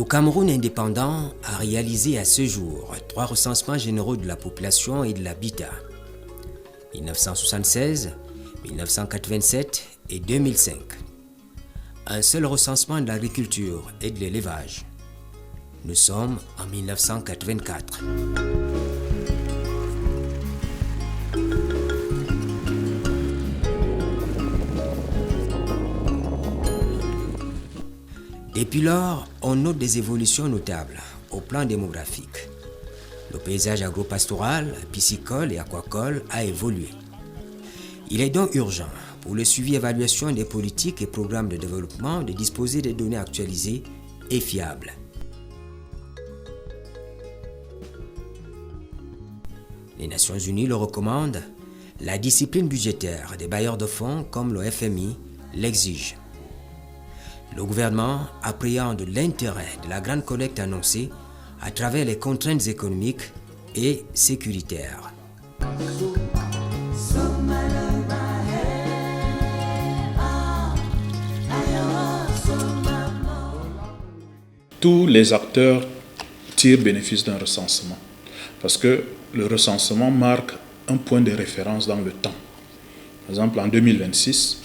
Cameroun indépendant a réalisé à ce jour 3 recensements généraux de la population et de l'habitat. 1976, 1987 et 2005. Un seul recensement de l'agriculture et de l'élevage. Nous sommes en 1984. Depuis lors, on note des évolutions notables au plan démographique. Le paysage agropastoral, piscicole et aquacole a évolué. Il est donc urgent, pour le suivi et évaluation des politiques et programmes de développement, de disposer des données actualisées et fiables. Les Nations Unies le recommandent, la discipline budgétaire des bailleurs de fonds comme le FMI l'exige. Le gouvernement appréhende l'intérêt de la grande collecte annoncée à travers les contraintes économiques et sécuritaires. Tous les acteurs tirent bénéfice d'un recensement parce que le recensement marque un point de référence dans le temps. Par exemple, en 2026,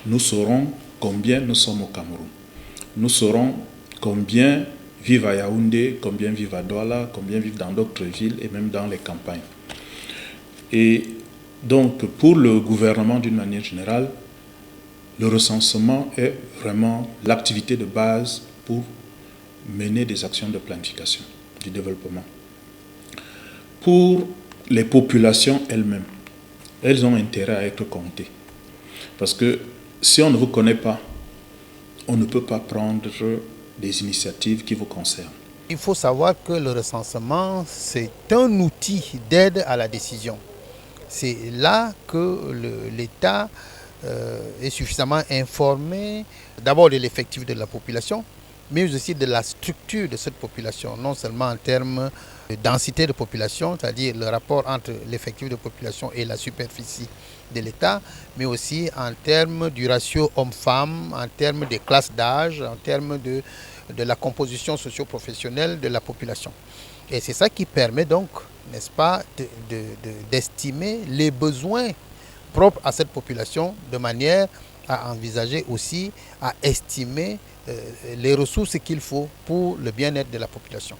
nous saurons combien nous sommes au Cameroun. Nous saurons combien vivent à Yaoundé, combien vivent à Douala, combien vivent dans d'autres villes et même dans les campagnes. Et donc, pour le gouvernement d'une manière générale, le recensement est vraiment l'activité de base pour mener des actions de planification du développement. Pour les populations elles-mêmes, elles ont intérêt à être comptées. Parce que si on ne vous connaît pas, on ne peut pas prendre des initiatives qui vous concernent. Il faut savoir que le recensement, c'est un outil d'aide à la décision. C'est là que l'État est suffisamment informé, d'abord de l'effectif de la population, mais aussi de la structure de cette population, non seulement en termes de densité de population, c'est-à-dire le rapport entre l'effectif de population et la superficie de l'État, mais aussi en termes du ratio homme-femme, en termes des classes d'âge, en termes de la composition socio-professionnelle de la population. Et c'est ça qui permet donc, n'est-ce pas, d'estimer les besoins propres à cette population de manière à envisager aussi, à estimer les ressources qu'il faut pour le bien-être de la population.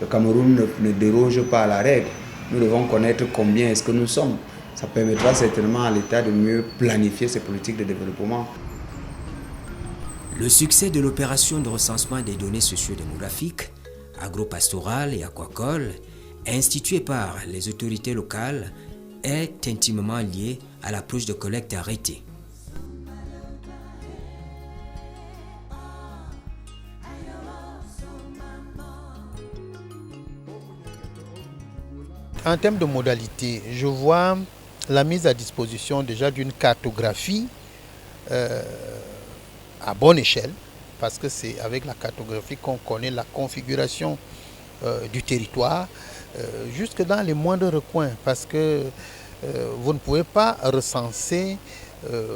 Le Cameroun ne déroge pas à la règle. Nous devons connaître combien est-ce que nous sommes. Ça permettra certainement à l'État de mieux planifier ses politiques de développement. Le succès de l'opération de recensement des données socio-démographiques, agropastorales et aquacoles, instituée par les autorités locales, est intimement lié à l'approche de collecte arrêtée. En termes de modalité, je vois la mise à disposition déjà d'une cartographie à bonne échelle, parce que c'est avec la cartographie qu'on connaît la configuration du territoire, jusque dans les moindres recoins, parce que vous ne pouvez pas recenser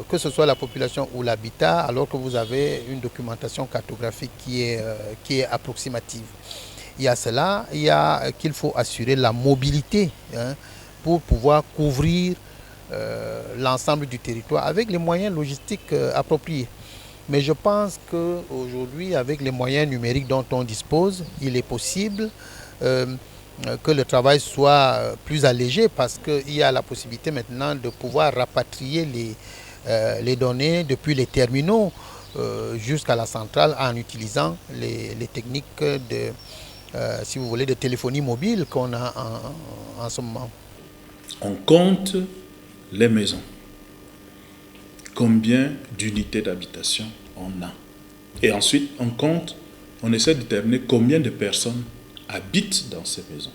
que ce soit la population ou l'habitat, alors que vous avez une documentation cartographique qui est approximative. Il y a cela, il y a qu'il faut assurer la mobilité pour pouvoir couvrir l'ensemble du territoire avec les moyens logistiques appropriés. Mais je pense qu'aujourd'hui, avec les moyens numériques dont on dispose, il est possible que le travail soit plus allégé parce qu'il y a la possibilité maintenant de pouvoir rapatrier les données depuis les terminaux jusqu'à la centrale en utilisant les techniques de si vous voulez, de téléphonie mobile qu'on a en ce moment. On compte les maisons. Combien d'unités d'habitation on a. Et ensuite, on essaie de déterminer combien de personnes habitent dans ces maisons.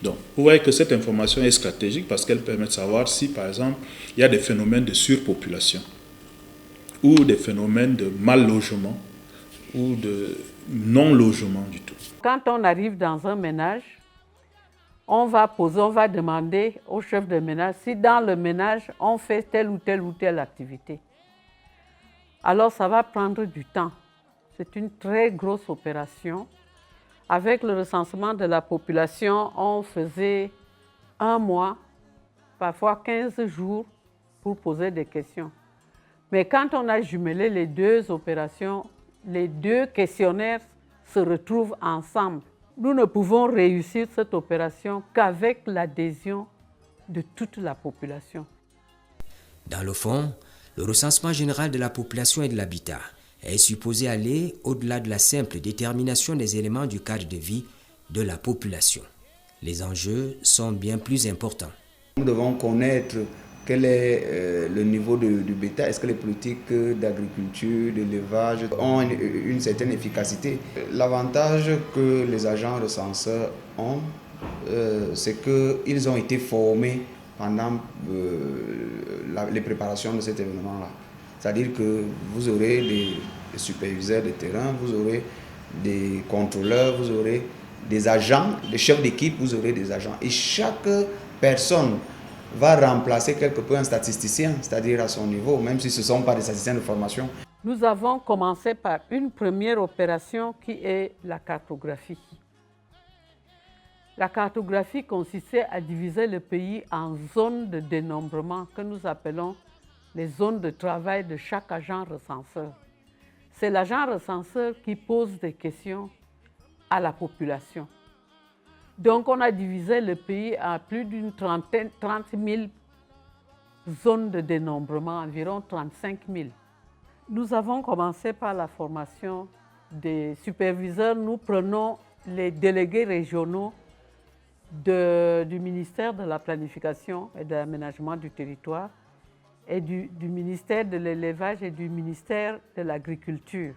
Donc, vous voyez que cette information est stratégique parce qu'elle permet de savoir si, par exemple, il y a des phénomènes de surpopulation ou des phénomènes de mal-logement ou de non-logement du tout. Quand on arrive dans un ménage, on va demander au chef de ménage si dans le ménage, on fait telle ou telle activité. Alors ça va prendre du temps. C'est une très grosse opération Avec le recensement de la population, on faisait 1 mois, parfois 15 jours, pour poser des questions. Mais quand on a jumelé les 2 opérations, les 2 questionnaires se retrouvent ensemble. Nous ne pouvons réussir cette opération qu'avec l'adhésion de toute la population. Dans le fond, le recensement général de la population et de l'habitat est supposé aller au-delà de la simple détermination des éléments du cadre de vie de la population. Les enjeux sont bien plus importants. Nous devons connaître quel est le niveau du bétail. Est-ce que les politiques d'agriculture, d'élevage ont une certaine efficacité? L'avantage que les agents recenseurs ont, c'est qu'ils ont été formés pendant les préparations de cet événement-là. C'est-à-dire que vous aurez des superviseurs de terrain, vous aurez des contrôleurs, vous aurez des agents, des chefs d'équipe, vous aurez des agents. Et chaque personne va remplacer quelque peu un statisticien, c'est-à-dire à son niveau, même si ce ne sont pas des statisticiens de formation. Nous avons commencé par une première opération qui est la cartographie. La cartographie consistait à diviser le pays en zones de dénombrement que nous appelons les zones de travail de chaque agent recenseur. C'est l'agent recenseur qui pose des questions à la population. Donc on a divisé le pays en plus d'une 30 000 zones de dénombrement, environ 35 000. Nous avons commencé par la formation des superviseurs. Nous prenons les délégués régionaux du ministère de la Planification et de l'Aménagement du Territoire et du ministère de l'Élevage et du ministère de l'Agriculture.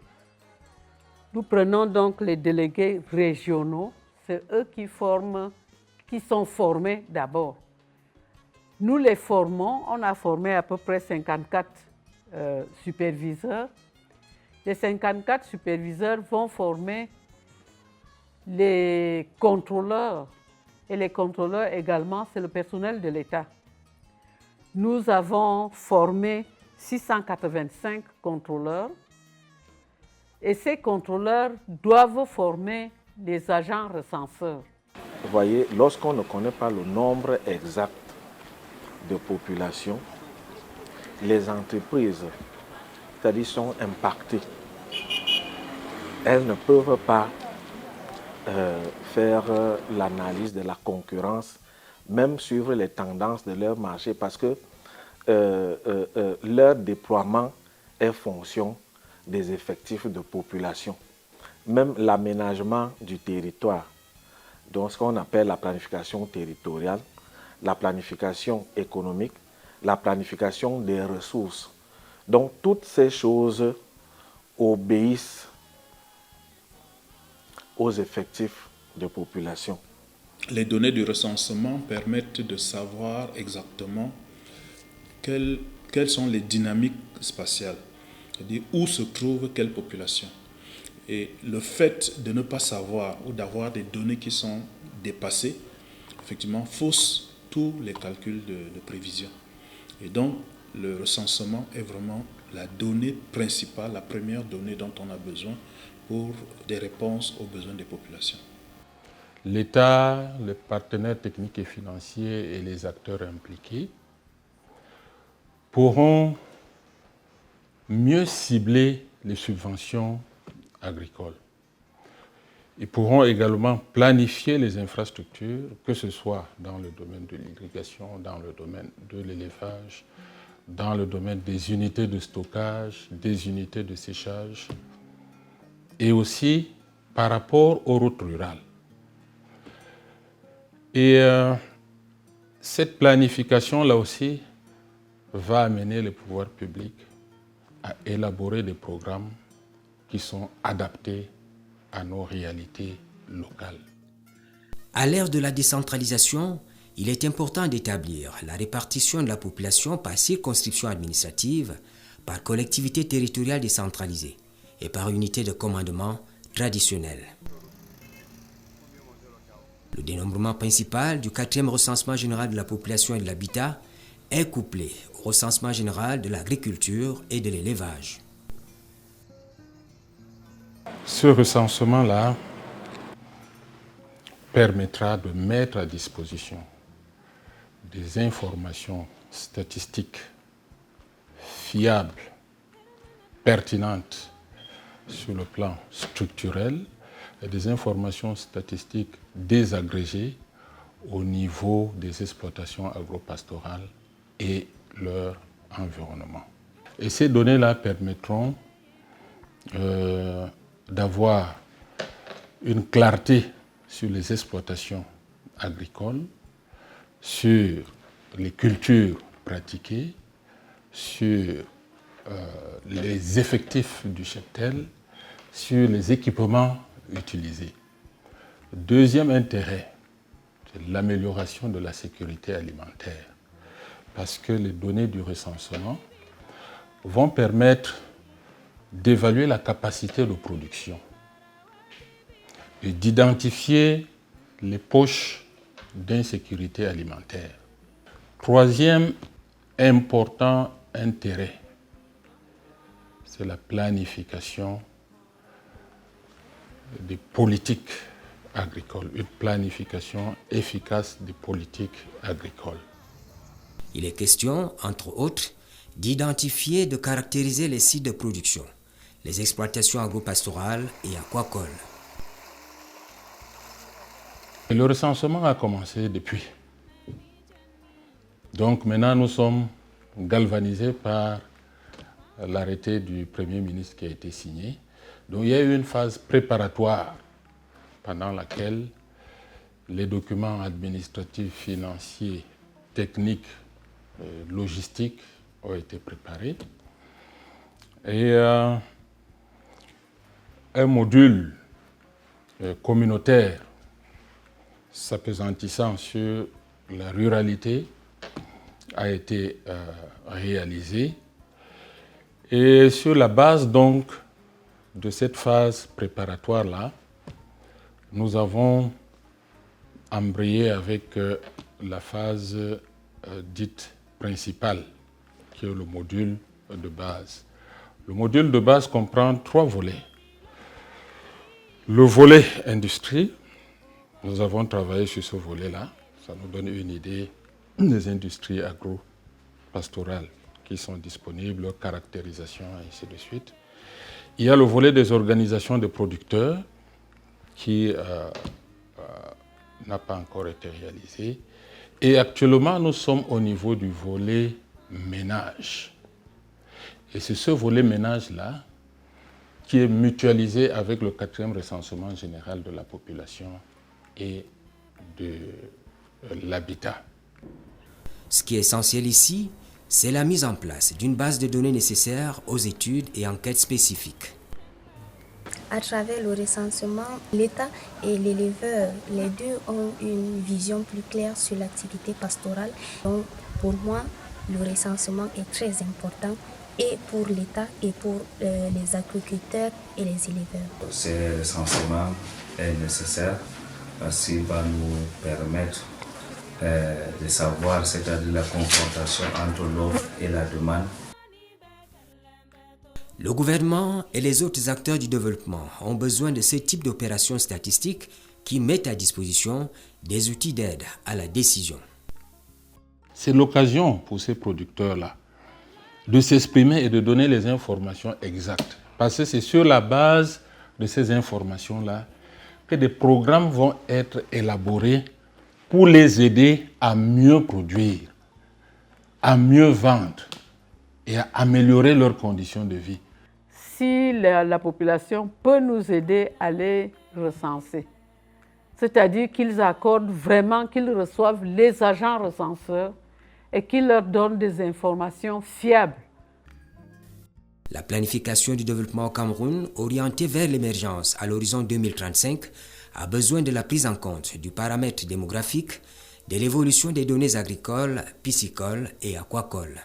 Nous prenons donc les délégués régionaux, c'est eux qui sont formés d'abord. Nous les formons, on a formé à peu près 54 superviseurs. Les 54 superviseurs vont former les contrôleurs. Et les contrôleurs également, c'est le personnel de l'État. Nous avons formé 685 contrôleurs et ces contrôleurs doivent former les agents recenseurs. Vous voyez, lorsqu'on ne connaît pas le nombre exact de population, les entreprises, c'est-à-dire sont impactées. Elles ne peuvent pas faire l'analyse de la concurrence, même suivre les tendances de leur marché, parce que leur déploiement est fonction des effectifs de population. Même l'aménagement du territoire, donc ce qu'on appelle la planification territoriale, la planification économique, la planification des ressources. Donc toutes ces choses obéissent aux effectifs de population. Les données du recensement permettent de savoir exactement quelles sont les dynamiques spatiales, c'est-à-dire où se trouve quelle population. Et le fait de ne pas savoir ou d'avoir des données qui sont dépassées, effectivement, fausse tous les calculs de prévision. Et donc, le recensement est vraiment la donnée principale, la première donnée dont on a besoin pour des réponses aux besoins des populations. L'État, les partenaires techniques et financiers et les acteurs impliqués pourront mieux cibler les subventions agricoles. Ils pourront également planifier les infrastructures, que ce soit dans le domaine de l'irrigation, dans le domaine de l'élevage, dans le domaine des unités de stockage, des unités de séchage, et aussi par rapport aux routes rurales. Et cette planification, là aussi, va amener les pouvoirs publics à élaborer des programmes qui sont adaptés à nos réalités locales. À l'ère de la décentralisation, il est important d'établir la répartition de la population par circonscription administrative, par collectivité territoriale décentralisée et par unité de commandement traditionnelle. Le dénombrement principal du 4e recensement général de la population et de l'habitat est couplé au recensement général de l'agriculture et de l'élevage. Ce recensement-là permettra de mettre à disposition des informations statistiques fiables, pertinentes sur le plan structurel et des informations statistiques désagrégées au niveau des exploitations agropastorales et leur environnement. Et ces données-là permettront d'avoir une clarté sur les exploitations agricoles, sur les cultures pratiquées, sur les effectifs du cheptel, sur les équipements utilisés. Deuxième intérêt, c'est l'amélioration de la sécurité alimentaire, parce que les données du recensement vont permettre d'évaluer la capacité de production et d'identifier les poches d'insécurité alimentaire. Troisième important intérêt, c'est la planification des politiques agricoles, une planification efficace des politiques agricoles. Il est question, entre autres, d'identifier et de caractériser les sites de production, les exploitations agropastorales et aquacoles. Le recensement a commencé depuis. Donc maintenant, nous sommes galvanisés par l'arrêté du Premier ministre qui a été signé. Donc il y a eu une phase préparatoire pendant laquelle les documents administratifs, financiers, techniques, logistiques ont été préparés. Et un module communautaire s'appesantissant sur la ruralité a été réalisé. Et sur la base donc de cette phase préparatoire-là, nous avons embrayé avec la phase dite principale, qui est le module de base. Le module de base comprend 3 volets. Le volet industrie, nous avons travaillé sur ce volet-là. Ça nous donne une idée des industries agro-pastorales qui sont disponibles, leur caractérisation, et ainsi de suite. Il y a le volet des organisations de producteurs qui n'a pas encore été réalisé. Et actuellement, nous sommes au niveau du volet ménage. Et c'est ce volet ménage-là qui est mutualisé avec le 4e recensement général de la population et de l'habitat. Ce qui est essentiel ici, c'est la mise en place d'une base de données nécessaire aux études et enquêtes spécifiques. À travers le recensement, l'État et l'éleveur, les deux ont une vision plus claire sur l'activité pastorale. Donc, pour moi, le recensement est très important et pour l'État et pour les agriculteurs et les éleveurs. Ce recensement est nécessaire parce qu'il va nous permettre de savoir, c'est-à-dire la confrontation entre l'offre et la demande. Le gouvernement et les autres acteurs du développement ont besoin de ce type d'opérations statistiques qui mettent à disposition des outils d'aide à la décision. C'est l'occasion pour ces producteurs-là de s'exprimer et de donner les informations exactes. Parce que c'est sur la base de ces informations-là que des programmes vont être élaborés pour les aider à mieux produire, à mieux vendre et à améliorer leurs conditions de vie. Si la population peut nous aider à les recenser, c'est-à-dire qu'ils accordent vraiment, qu'ils reçoivent les agents recenseurs et qu'ils leur donnent des informations fiables. La planification du développement au Cameroun, orientée vers l'émergence à l'horizon 2035, a besoin de la prise en compte du paramètre démographique, de l'évolution des données agricoles, piscicoles et aquacoles.